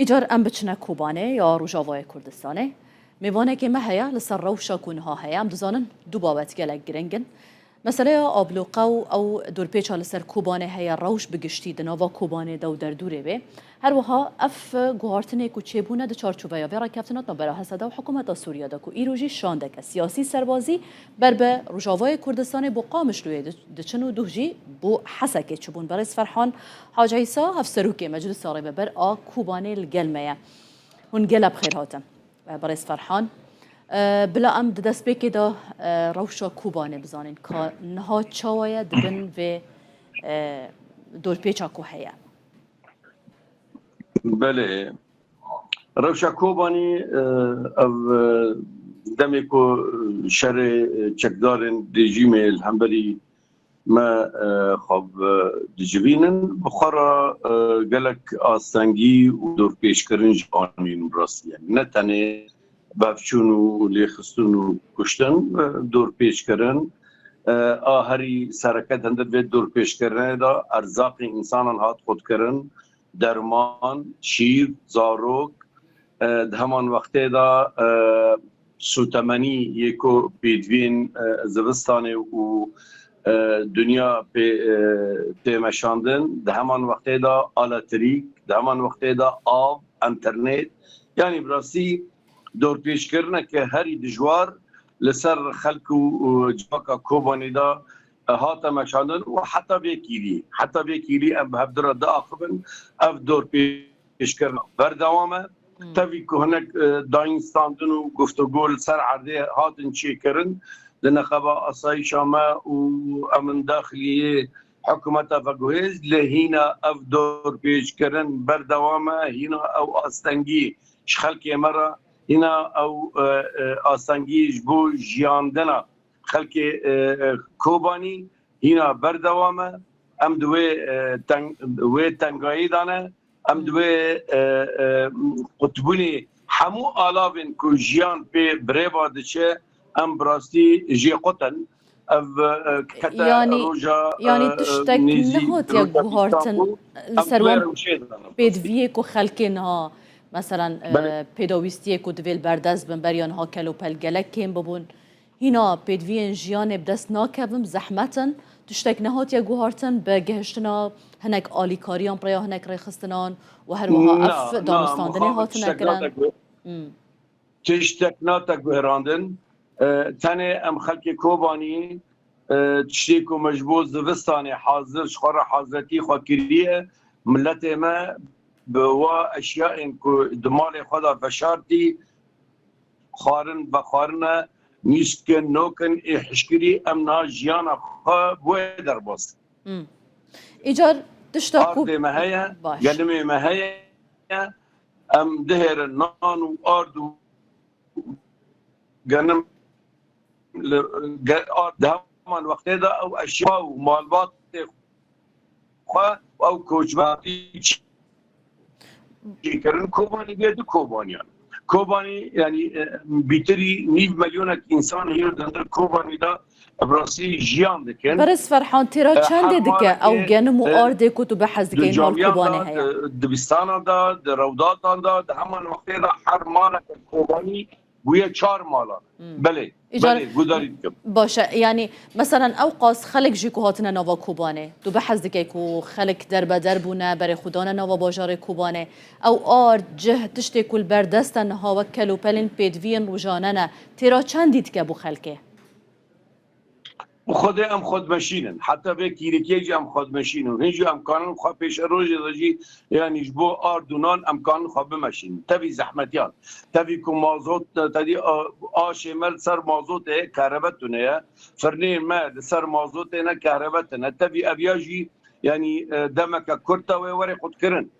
ایجار ام بچنه کوبانه یا روژاوای کردستانه میوانه که مهیا لسر روشا کنها هیا ام دزانن دو بابت گلک گرنگن مسئله آبلوقه او دورپیچ لسر کوبانه هیا روش بگشتی دناوا کوبانه دو در دوره به هر وها اف گوهارتنه کو چبونه د چارچوبه یا ورا کفتنات نبره حسد و حکومت سوریه دا کو ایروجی شانده که سیاسی سربازی بر به روژاوای کردستان بو قامش روی دچنو دوجی بو حسکه چبون برس فرحان حاج عیسی هفسروکه مجلس ساري بر کوبانه الگلمه هون گلب خیر هاتم برس فرحان بلا ام دست بکی دا روشا کوبانه بزانین که نها چاویه دبن و دورپیچا کو هیا بله روشا کوبانی او دمی کو شر چکدار رژیم الهمبری ما خب دجبینن بخورا گلک آستنگی و دور پیش کردن جوانین راستی نه تنه بافچون و لیخستون و کشتن دور پیش کردن هری سرکت هندر به دور پیش کردن دا ارزاق انسانان هات خود کردن درمان شیر زاروک همان وقته دا سوتمنی یکو بیدوین زوستانه و دنیا په مشاندن ده همان وقته دا آلاتریک ده همان وقته دا آب انترنت یعنی براسی دور پیش کرنه که هری دجوار لسر خلق و جاکا کوبانی دا هاتا مشاندن و حتی بیکیلی ام بهبدر دا آخبن اف دور پیش کرنه بردوامه تاوی که هنک داینستاندن و گفتگول سر عرده هاتن چی کرن لنقبة أصايش ما وأمن داخلية حكومة فقوهز لهنا أفدور بيش كرن بردوامة هنا أو أستنجي خلقي مرة هنا أو أستنجي جبو جياندنا خلقي كوباني هنا بردوامة أم دوي تنغاي دانا أم دوي قطبوني حمو آلافين كو جيان بي بريبا دچه ام براستی جی قطن يعني تشتك نهوت يا جوهارتن لسروان بيدويه كو خلقينها مثلا بيدويستيه كو دويل بردز بن بريان ها كلو بلگلك كيم ببون هنا بيدوين جيان بدست ناكبم زحمتن تشتك نهوت يا جوهارتن بگهشتنا هناك آلي كاريان بريا هناك ريخستنان وهروها اف دانستاندني هاتنا كرن تشتك ناتك بهراندن تنه ام خلق کوبانی تشتیکو مجبوز دوستانه حاضر شخور حاضرتی خاکریه ملت ما بوا اشیاء کو دمال خدا فشارتی خارن بخارن نیسکن نوکن احشکری ام ناجیانا خوا بوی در باست ایجار تشتاکو آرد مهیا گلمه مهیا ام دهر نان و آرد و گنم ده همان وقته دا او اشیاء و مالبات خواه او کوچباتی چی کرن کوبانی بیدو کوبانی یعنی بیتری 9 میلیون انسان هیر دندر کوبانی دا براسی جیان دکن برس فرحان تیرا چند دکه او گنم و آرده کتو بحث دکه اینال کوبانی هیا دبستان دا در روداتان دا ده همان وقته دا هر مالک کوبانی بویا 4 مالا بله گذارید باشه یعنی مثلا اوقاس خلق جیکو هاتنا نوا کوبانه تو بحث دکه کو خلق در بدر بونه برای خودانه نوا باجار کوبانه او آر جه تشتی کل بردستن ها و کلو پلین پیدوین روزانه تیرا چند دید که بو خلقه خود ماشینن حتی به کیریکی هم خود ماشینن هیچ امکانن خو پیش روز داشی یعنی جبو آردونان امکان خو بماشین تبی زحمتیان تبی کو مازوت تدی آش مر سر مازوت کهرباتونه فرنی ما سر مازوت نه کهرباتونه تبی ابیاجی یعنی دمک کرتا و ور خود کرن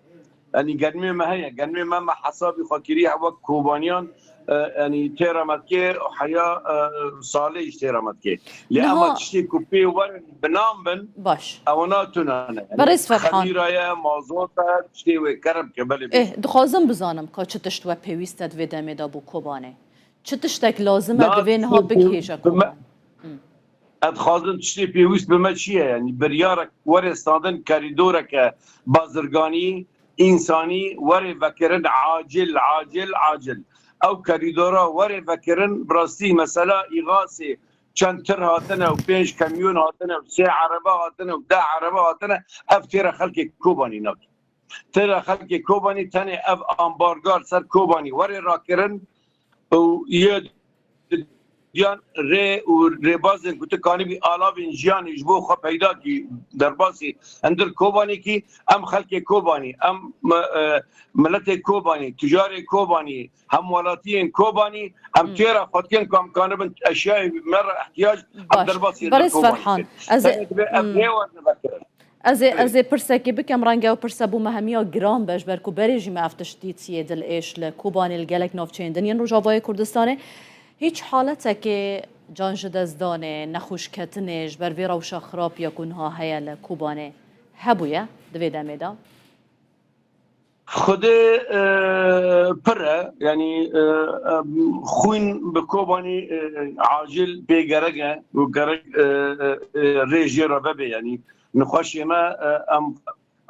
یعنی گرمی ما هي گرمی ما حسابی خاکری هوا کوبانیان يعني تيرامتكي حياة صالح تيرامتكي لأما تشتي كوبي ورن بنام بن باش أوناتنا بريس فرحان خميرة مازوطة تشتي وكرم كبلي إيه دخازم بزانم كا چتشت و پیوستت و دمه دا بو کوبانه چتشتك لازمه دوینها بکیجا کوبان ادخازن تشتي پیوست بما چیه يعني بريارك ورستادن کاریدورك بازرگانی انسانی وری فکرن عاجل عاجل عاجل او کریدورا وری فکرن براستی مثلا ایغاسی چند تر هاتنه و 5 کمیون هاتنه و 3 عربه هاتنه و 10 عربه هاتنه اف تیر خلق کوبانی ناکی تیر خلق کوبانی تنه اف آنبارگار سر کوبانی وری راکرن و یه دیان ری بازن کت کانی بی آلاف جیان جبو خو پیدا کی در باسی اندر کوبانی کی ام خلق کوبانی ام ملت کوبانی تجار کوبانی همولاتی کوبانی ام تیرا خاطین کام کانبن اشیاء مر احتیاج در باسی برس فرحان از پرسکی بکم رنگا و پرسبو مهمیا گرام باش برکو بریجی ما افتشتیتیه دل ایش لکوبانی الگلک نوفچیندنین رو جاوای کردستانه هیچ حالته که جانج دزدانه نخوش کتنش بر وی روشا خراب یکونها هیا لکوبانه هبویا دوی دمیدا خود پره یعنی خوین به کوبانی عاجل بگرگه و گرگ ریجی را ببه یعنی نخواشی ما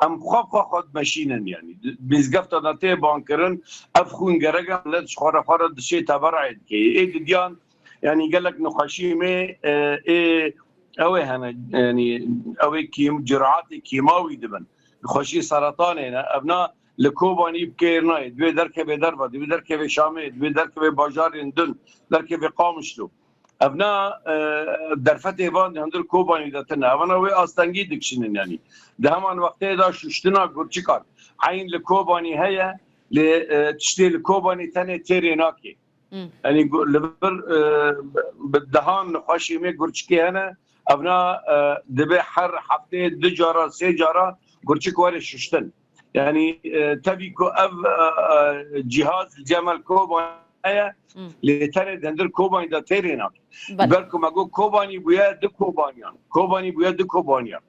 ام خواب خود ماشینن یعنی بیزگفت داته بانکرن اف خون گرگه لد خورا دشی تبرعید که ای دیان یعنی گلک نخواشی می اوه هنه یعنی اوه جرعات کیماوی دبن نخواشی سرطانه نه ابنا لکوبانی بکیرنای دوی درکه دربا دوی درکه شامه دوی درکه بازار دن درکه قامشلو ابنا در فتح وان هندر کوبانی داتن اونا وی آستنگی دکشنن یعنی ده همان وقته دا ششتنا گرچکار عین لکوبانی هیا تشتی لکوبانی تنه تیری ناکی یعنی لبر بدهان خوشی می گرچکی هنه ابنا دبه هر هفته 2 جارا 3 جارا گرچک واری ششتن یعنی تبی کو اف جهاز جمال کوبانی لتر دندر کوبانی دا تیرینا برکو مگو کوبانی بویا د کوبانیان کوبانی بویا د کوبانیان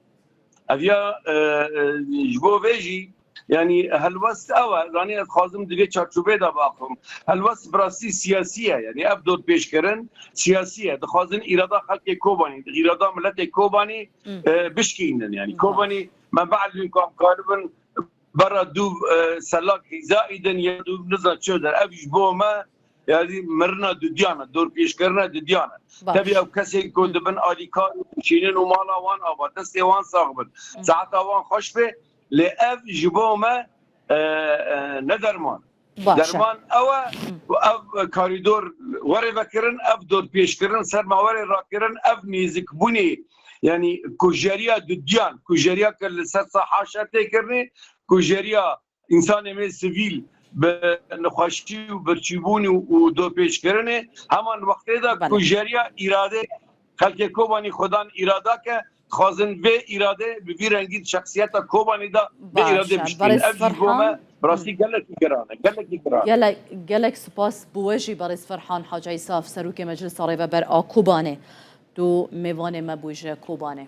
اویا جبو ویجی یعنی هلوست اول یعنی خازم دیگه چارچوبه دا باخم هلوست براستی سیاسیه یعنی اف دور پیش کردن سیاسیه دخوازن ایرادا خلق کوبانی ایرادا ملت کوبانی بشکینن یعنی کوبانی من بعد لكم غالبا برا دوب سلاك زائدا يدوب نزل شو در افش بوما يعني مرنا دوديانا دور بيش كرنا دوديانا تبي او كسي كود بن اليكار شينين ومالا وان ابا دستي وان صاحبن ساعات وان خوش به لاف جبوما ندرمان درمان او كاريدور وري فكرن اف دور بيش كرن سر ما وري راكرن اف ميزك بني يعني كوجريا دوديان كوجريا كل سر صحاشة تكرني كوجريا انسان من سيفيل بنخوشی و برچیبونی و دو پیش کردن همان وقتی دا کجریا اراده خلق کوبانی خودان اراده که خازن به اراده به رنگی شخصیت کوبانی دا به اراده بشتین افجیبومه براستی گلکی گلک سپاس بوجی برس فرحان حاجی صاف سروک مجلس ریوه بر آکوبانه دو میوان مبوجه کوبانه